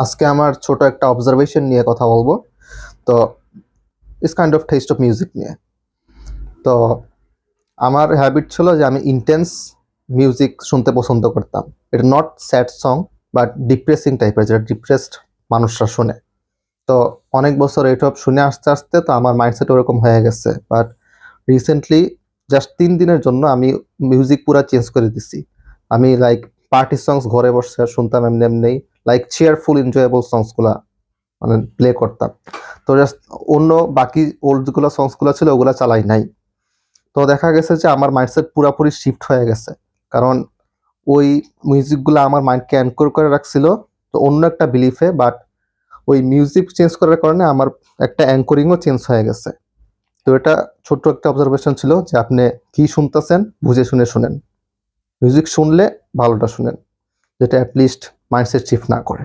আজকে আমার ছোট একটা অবজারভেশন নিয়ে কথা বলবো। তো ইস kind of test of music নিয়ে। তো আমার হ্যাবিট ছিল যে আমি ইন্টেন্স মিউজিক শুনতে পছন্দ করতাম। এটা not sad song but depressing টাইপের, যেটা ডিপ্রেসড মানুষরা শুনে। তো অনেক বছর এইসব শুনে আসতে আসতে তো আমার মাইন্ডসেট ওরকম হয়ে গেছে। বাট রিসেন্টলি জাস্ট 3 দিনের জন্য আমি মিউজিক পুরা চেঞ্জ করে দিছি। আমি লাইক পার্টি সংস ঘরে বসে শুনতাম এমনি এমনি, লাইক চেয়ারফুল এনজয়েবল সংসগুলা মানে প্লে করতাম। তো জাস্ট অন্য বাকি ওল্ড যেগুলো সংসগুলো ছিল ওগুলো চালাই নাই। তো দেখা গেছে যে আমার মাইন্ডসেট পুরাপুরি শিফট হয়ে গেছে, কারণ ওই মিউজিকগুলো আমার মাইন্ডকে অ্যাঙ্কর করে রাখছিল তো অন্য একটা বিলিফে। বাট ওই মিউজিক চেঞ্জ করার কারণে আমার একটা অ্যাঙ্করিংও চেঞ্জ হয়ে গেছে। তো এটা ছোট্ট একটা অবজারভেশন ছিল যে আপনি কি শুনতেছেন বুঝে শুনে শুনেন। মিউজিক শুনলে ভালোটা শুনেন, যেটা অ্যাটলিস্ট মাইন্ডসেট শিফট না করে।